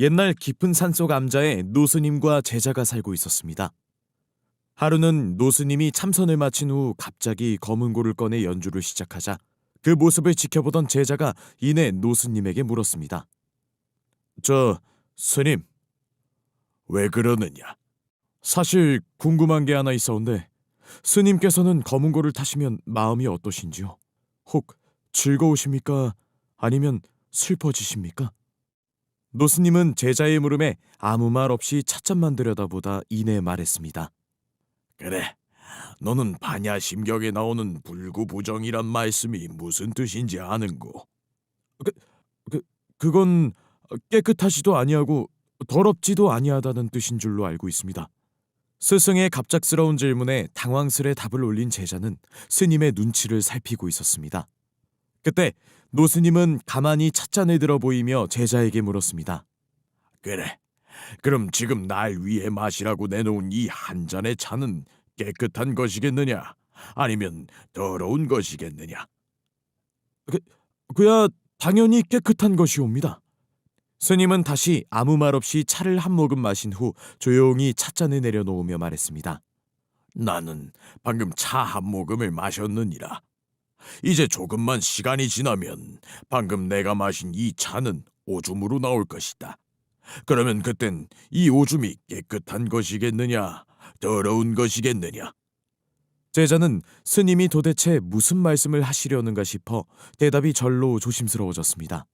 옛날 깊은 산속 암자에 노스님과 제자가 살고 있었습니다. 하루는 노스님이 참선을 마친 후 갑자기 검은고를 꺼내 연주를 시작하자 그 모습을 지켜보던 제자가 이내 노스님에게 물었습니다. 스님, 왜 그러느냐? 사실 궁금한 게 하나 있어온데 스님께서는 검은고를 타시면 마음이 어떠신지요? 혹 즐거우십니까? 아니면 슬퍼지십니까? 노스님은 제자의 물음에 아무 말 없이 찻잔만 들여다보다 이내 말했습니다. 그래, 너는 반야심경에 나오는 불구부정이란 말씀이 무슨 뜻인지 아는고? 그건 깨끗하지도 아니하고 더럽지도 아니하다는 뜻인 줄로 알고 있습니다. 스승의 갑작스러운 질문에 당황스레 답을 올린 제자는 스님의 눈치를 살피고 있었습니다. 그때 노스님은 가만히 찻잔을 들어 보이며 제자에게 물었습니다. 그래, 그럼 지금 날 위해 마시라고 내놓은 이 한 잔의 차는 깨끗한 것이겠느냐? 아니면 더러운 것이겠느냐? 그야 당연히 깨끗한 것이옵니다. 스님은 다시 아무 말 없이 차를 한 모금 마신 후 조용히 찻잔을 내려놓으며 말했습니다. 나는 방금 차 한 모금을 마셨느니라. 이제 조금만 시간이 지나면 방금 내가 마신 이 차는 오줌으로 나올 것이다. 그러면 그땐 이 오줌이 깨끗한 것이겠느냐, 더러운 것이겠느냐? 제자는 스님이 도대체 무슨 말씀을 하시려는가 싶어 대답이 절로 조심스러워졌습니다.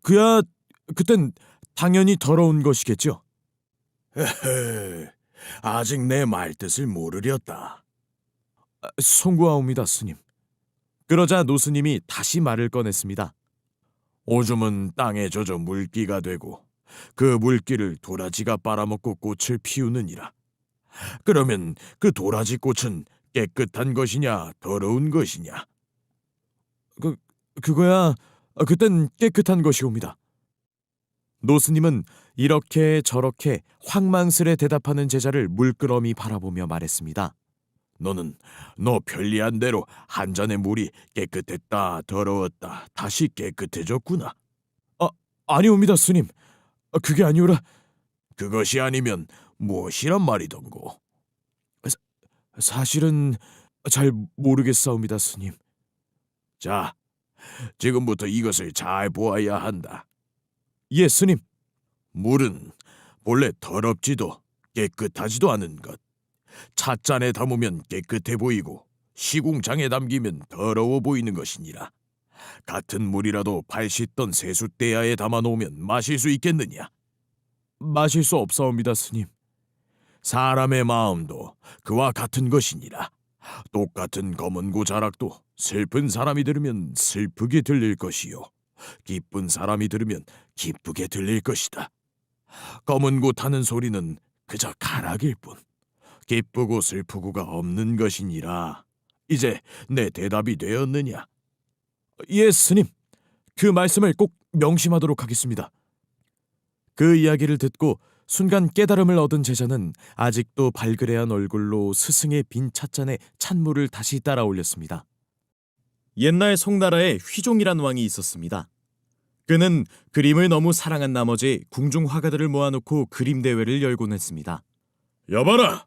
그야 그땐 당연히 더러운 것이겠죠. 에헤, 아직 내 말뜻을 모르렸다. 송구하옵니다, 스님. 그러자 노스님이 다시 말을 꺼냈습니다. 오줌은 땅에 젖어 물기가 되고 그 물기를 도라지가 빨아먹고 꽃을 피우느니라. 그러면 그 도라지 꽃은 깨끗한 것이냐 더러운 것이냐? 그거야 그땐 깨끗한 것이옵니다. 노스님은 이렇게 저렇게 황망스레 대답하는 제자를 물끄러미 바라보며 말했습니다. 너는 너 편리한 대로 한 잔의 물이 깨끗했다 더러웠다 다시 깨끗해졌구나. 아니옵니다, 스님. 그게 아니오라. 그것이 아니면 무엇이란 말이던고? 사실은 잘 모르겠사옵니다, 스님. 자, 지금부터 이것을 잘 보아야 한다. 예, 스님. 물은 본래 더럽지도 깨끗하지도 않은 것. 찻잔에 담으면 깨끗해 보이고 시궁장에 담기면 더러워 보이는 것이니라. 같은 물이라도 발 씻던 세숫대야에 담아놓으면 마실 수 있겠느냐? 마실 수 없사옵니다, 스님. 사람의 마음도 그와 같은 것이니라. 똑같은 검은고 자락도 슬픈 사람이 들으면 슬프게 들릴 것이요, 기쁜 사람이 들으면 기쁘게 들릴 것이다. 검은고 타는 소리는 그저 가락일 뿐 기쁘고 슬프고가 없는 것이니라. 이제 내 대답이 되었느냐? 예, 스님. 그 말씀을 꼭 명심하도록 하겠습니다. 그 이야기를 듣고 순간 깨달음을 얻은 제자는 아직도 발그레한 얼굴로 스승의 빈 찻잔에 찬물을 다시 따라 올렸습니다. 옛날 송나라에 휘종이란 왕이 있었습니다. 그는 그림을 너무 사랑한 나머지 궁중 화가들을 모아놓고 그림 대회를 열곤 했습니다. 여봐라!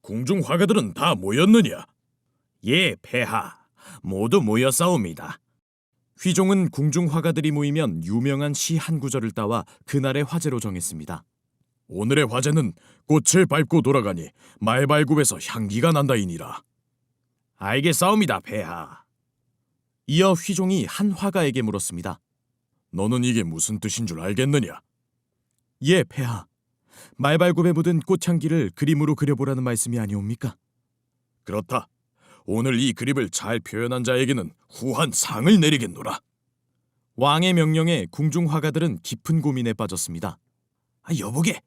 궁중 화가들은 다 모였느냐? 예, 폐하. 모두 모였사옵니다. 휘종은 궁중 화가들이 모이면 유명한 시 한 구절을 따와 그날의 화제로 정했습니다. 오늘의 화제는 꽃을 밟고 돌아가니 말발굽에서 향기가 난다이니라. 알겠사옵니다, 폐하. 이어 휘종이 한 화가에게 물었습니다. 너는 이게 무슨 뜻인 줄 알겠느냐? 예, 폐하. 말발굽에 묻은 꽃향기를 그림으로 그려보라는 말씀이 아니옵니까? 그렇다. 오늘 이 그림을 잘 표현한 자에게는 후한 상을 내리겠노라. 왕의 명령에 궁중 화가들은 깊은 고민에 빠졌습니다. 여보게,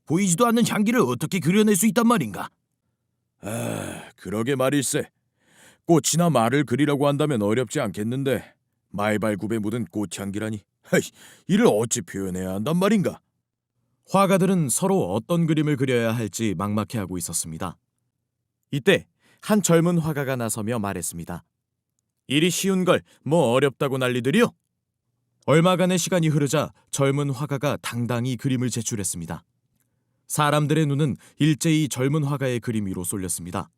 보이지도 않는 향기를 어떻게 그려낼 수 있단 말인가? 그러게 말일세. 꽃이나 말을 그리라고 한다면 어렵지 않겠는데 말발굽에 묻은 꽃향기라니. 이를 어찌 표현해야 한단 말인가? 화가들은 서로 어떤 그림을 그려야 할지 막막해하고 있었습니다. 이때 한 젊은 화가가 나서며 말했습니다. 일이 쉬운 걸 뭐 어렵다고 난리들이요? 얼마간의 시간이 흐르자 젊은 화가가 당당히 그림을 제출했습니다. 사람들의 눈은 일제히 젊은 화가의 그림 위로 쏠렸습니다.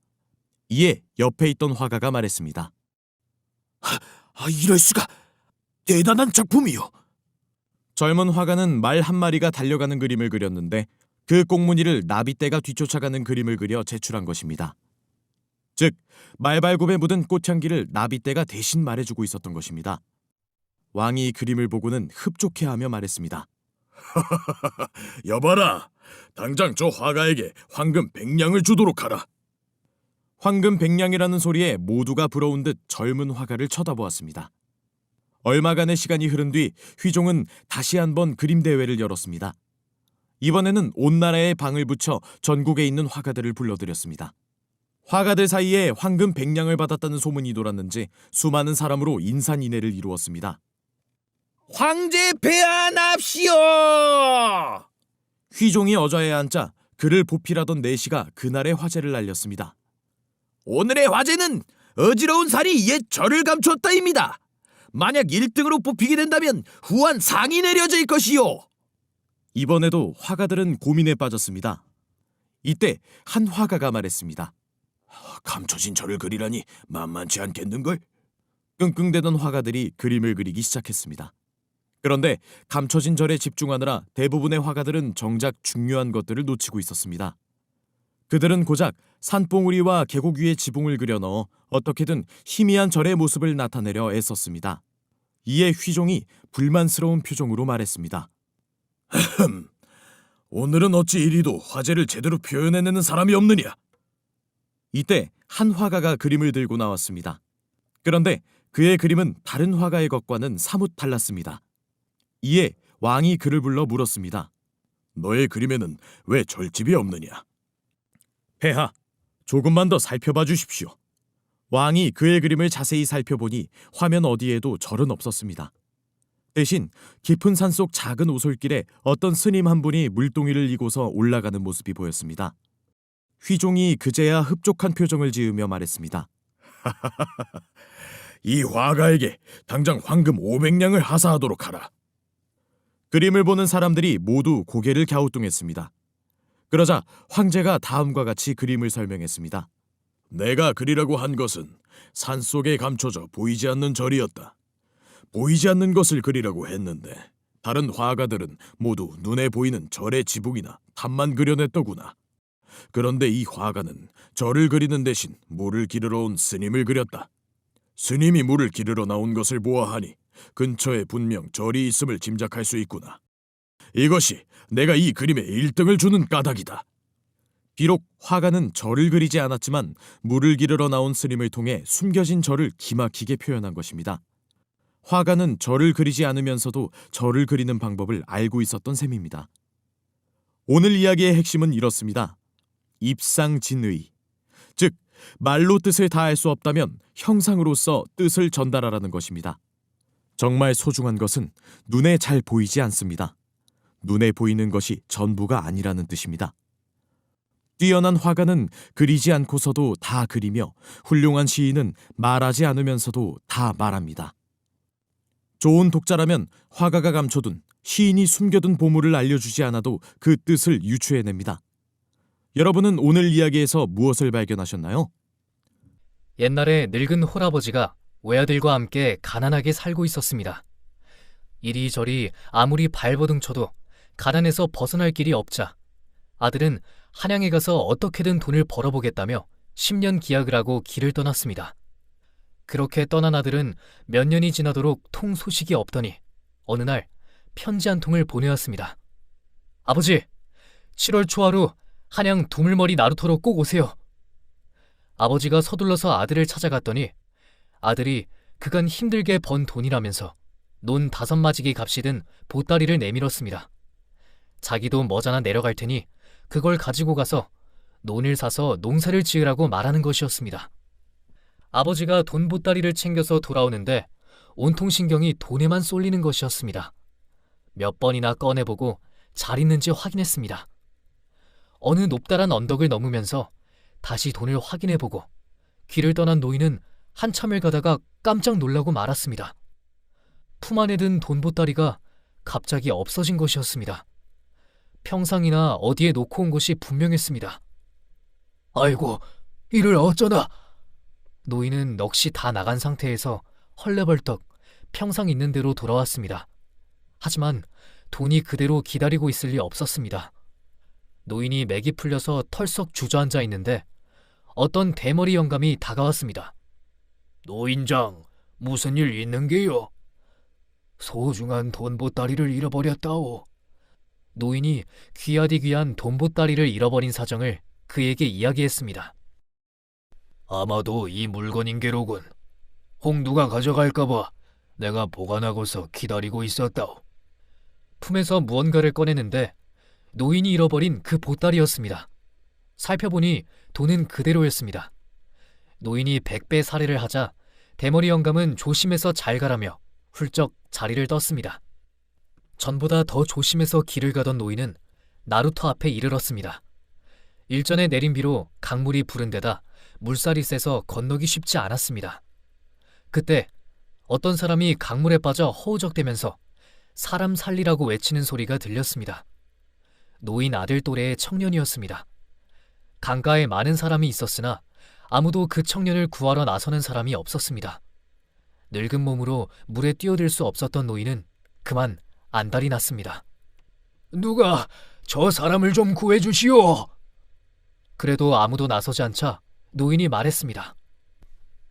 이에 옆에 있던 화가가 말했습니다. 이럴 수가! 대단한 작품이요! 젊은 화가는 말 한 마리가 달려가는 그림을 그렸는데 그 꽁무니를 나비떼가 뒤쫓아가는 그림을 그려 제출한 것입니다. 즉, 말발굽에 묻은 꽃향기를 나비떼가 대신 말해주고 있었던 것입니다. 왕이 그림을 보고는 흡족해하며 말했습니다. 여봐라! 당장 저 화가에게 황금 100냥을 주도록 하라. 황금 100냥이라는 소리에 모두가 부러운 듯 젊은 화가를 쳐다보았습니다. 얼마간의 시간이 흐른 뒤 휘종은 다시 한번 그림 대회를 열었습니다. 이번에는 온 나라에 방을 붙여 전국에 있는 화가들을 불러들였습니다. 화가들 사이에 황금 100냥을 받았다는 소문이 돌았는지 수많은 사람으로 인산인해를 이루었습니다. 황제 폐하납시오! 휘종이 어좌에 앉자 그를 보필하던 내시가 그날의 화제를 날렸습니다. 오늘의 화제는 어지러운 살이 옛 절을 감췄다입니다. 만약 1등으로 뽑히게 된다면 후한 상이 내려질 것이요. 이번에도 화가들은 고민에 빠졌습니다. 이때 한 화가가 말했습니다. 감춰진 절을 그리라니 만만치 않겠는걸? 끙끙대던 화가들이 그림을 그리기 시작했습니다. 그런데 감춰진 절에 집중하느라 대부분의 화가들은 정작 중요한 것들을 놓치고 있었습니다. 그들은 고작 산봉우리와 계곡 위에 지붕을 그려 넣어 어떻게든 희미한 절의 모습을 나타내려 애썼습니다. 이에 휘종이 불만스러운 표정으로 말했습니다. 오늘은 어찌 이리도 화제를 제대로 표현해내는 사람이 없느냐? 이때 한 화가가 그림을 들고 나왔습니다. 그런데 그의 그림은 다른 화가의 것과는 사뭇 달랐습니다. 이에 왕이 그를 불러 물었습니다. 너의 그림에는 왜 절집이 없느냐? 폐하, 조금만 더 살펴봐 주십시오. 왕이 그의 그림을 자세히 살펴보니 화면 어디에도 절은 없었습니다. 대신 깊은 산속 작은 오솔길에 어떤 스님 한 분이 물동이를 이고서 올라가는 모습이 보였습니다. 휘종이 그제야 흡족한 표정을 지으며 말했습니다. 이 화가에게 당장 황금 500냥을 하사하도록 하라. 그림을 보는 사람들이 모두 고개를 갸우뚱했습니다. 그러자 황제가 다음과 같이 그림을 설명했습니다. 내가 그리라고 한 것은 산속에 감춰져 보이지 않는 절이었다. 보이지 않는 것을 그리라고 했는데 다른 화가들은 모두 눈에 보이는 절의 지붕이나 탑만 그려냈더구나. 그런데 이 화가는 절을 그리는 대신 물을 기르러 온 스님을 그렸다. 스님이 물을 기르러 나온 것을 보아하니 근처에 분명 절이 있음을 짐작할 수 있구나. 이것이 내가 이 그림에 1등을 주는 까닭이다. 비록 화가는 절을 그리지 않았지만 물을 기르러 나온 스님을 통해 숨겨진 절을 기막히게 표현한 것입니다. 화가는 절을 그리지 않으면서도 절을 그리는 방법을 알고 있었던 셈입니다. 오늘 이야기의 핵심은 이렇습니다. 입상진의, 즉 말로 뜻을 다할 수 없다면 형상으로서 뜻을 전달하라는 것입니다. 정말 소중한 것은 눈에 잘 보이지 않습니다. 눈에 보이는 것이 전부가 아니라는 뜻입니다. 뛰어난 화가는 그리지 않고서도 다 그리며 훌륭한 시인은 말하지 않으면서도 다 말합니다. 좋은 독자라면 화가가 감춰둔, 시인이 숨겨둔 보물을 알려주지 않아도 그 뜻을 유추해냅니다. 여러분은 오늘 이야기에서 무엇을 발견하셨나요? 옛날에 늙은 홀아버지가 외아들과 함께 가난하게 살고 있었습니다. 이리저리 아무리 발버둥 쳐도 가난에서 벗어날 길이 없자 아들은 한양에 가서 어떻게든 돈을 벌어보겠다며 10년 기약을 하고 길을 떠났습니다. 그렇게 떠난 아들은 몇 년이 지나도록 통 소식이 없더니 어느 날 편지 한 통을 보내왔습니다. 아버지, 7월 초하루 한양 두물머리 나루터로 꼭 오세요. 아버지가 서둘러서 아들을 찾아갔더니 아들이 그간 힘들게 번 돈이라면서 논 5마지기 값이 든 보따리를 내밀었습니다. 자기도 머지않아 내려갈 테니 그걸 가지고 가서 논을 사서 농사를 지으라고 말하는 것이었습니다. 아버지가 돈 보따리를 챙겨서 돌아오는데 온통 신경이 돈에만 쏠리는 것이었습니다. 몇 번이나 꺼내보고 잘 있는지 확인했습니다. 어느 높다란 언덕을 넘으면서 다시 돈을 확인해보고 길을 떠난 노인은 한참을 가다가 깜짝 놀라고 말았습니다. 품 안에 든 돈 보따리가 갑자기 없어진 것이었습니다. 평상이나 어디에 놓고 온 것이 분명했습니다. 아이고, 이를 어쩌나! 노인은 넋이 다 나간 상태에서 헐레벌떡 평상 있는 대로 돌아왔습니다. 하지만 돈이 그대로 기다리고 있을 리 없었습니다. 노인이 맥이 풀려서 털썩 주저앉아 있는데 어떤 대머리 영감이 다가왔습니다. 노인장, 무슨 일 있는 게요? 소중한 돈 보따리를 잃어버렸다오. 노인이 귀하디 귀한 돈 보따리를 잃어버린 사정을 그에게 이야기했습니다. 아마도 이 물건인 게로군. 홍두가 가져갈까봐 내가 보관하고서 기다리고 있었다오. 품에서 무언가를 꺼내는데 노인이 잃어버린 그 보따리였습니다. 살펴보니 돈은 그대로였습니다. 노인이 100배 살해를 하자 대머리 영감은 조심해서 잘 가라며 훌쩍 자리를 떴습니다. 전보다 더 조심해서 길을 가던 노인은 나루터 앞에 이르렀습니다. 일전에 내린 비로 강물이 부른 데다 물살이 세서 건너기 쉽지 않았습니다. 그때 어떤 사람이 강물에 빠져 허우적대면서 사람 살리라고 외치는 소리가 들렸습니다. 노인 아들 또래의 청년이었습니다. 강가에 많은 사람이 있었으나 아무도 그 청년을 구하러 나서는 사람이 없었습니다. 늙은 몸으로 물에 뛰어들 수 없었던 노인은 그만 안달이 났습니다. 누가 저 사람을 좀 구해주시오. 그래도 아무도 나서지 않자 노인이 말했습니다.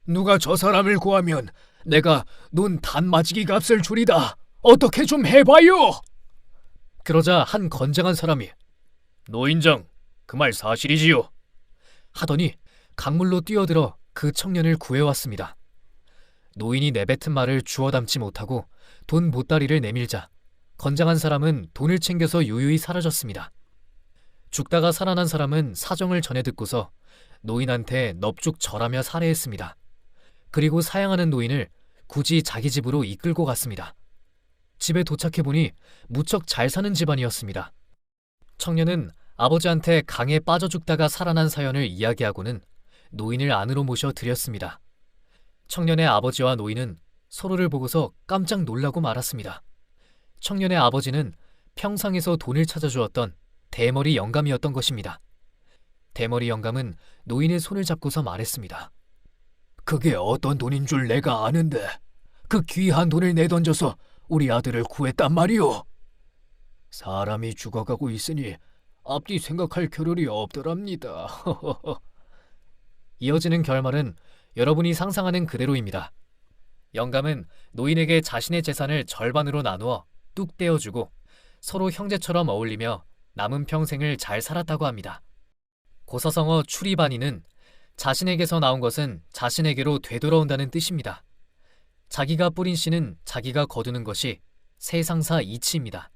누가 저 사람을 구하면 내가 눈 단맞이기 값을 주리다. 어떻게 좀 해봐요. 그러자 한 건장한 사람이 노인장, 그 말 사실이지요? 하더니 강물로 뛰어들어 그 청년을 구해왔습니다. 노인이 내뱉은 말을 주워 담지 못하고 돈 보따리를 내밀자 건장한 사람은 돈을 챙겨서 유유히 사라졌습니다. 죽다가 살아난 사람은 사정을 전해 듣고서 노인한테 넙죽 절하며 살해했습니다. 그리고 사양하는 노인을 굳이 자기 집으로 이끌고 갔습니다. 집에 도착해보니 무척 잘 사는 집안이었습니다. 청년은 아버지한테 강에 빠져 죽다가 살아난 사연을 이야기하고는 노인을 안으로 모셔 드렸습니다. 청년의 아버지와 노인은 서로를 보고서 깜짝 놀라고 말았습니다. 청년의 아버지는 평상에서 돈을 찾아주었던 대머리 영감이었던 것입니다. 대머리 영감은 노인의 손을 잡고서 말했습니다. 그게 어떤 돈인 줄 내가 아는데 그 귀한 돈을 내던져서 우리 아들을 구했단 말이오. 사람이 죽어가고 있으니 앞뒤 생각할 겨를이 없더랍니다. 이어지는 결말은 여러분이 상상하는 그대로입니다. 영감은 노인에게 자신의 재산을 절반으로 나누어 뚝 떼어주고 서로 형제처럼 어울리며 남은 평생을 잘 살았다고 합니다. 고사성어 추리바니는 자신에게서 나온 것은 자신에게로 되돌아온다는 뜻입니다. 자기가 뿌린 씨는 자기가 거두는 것이 세상사 이치입니다.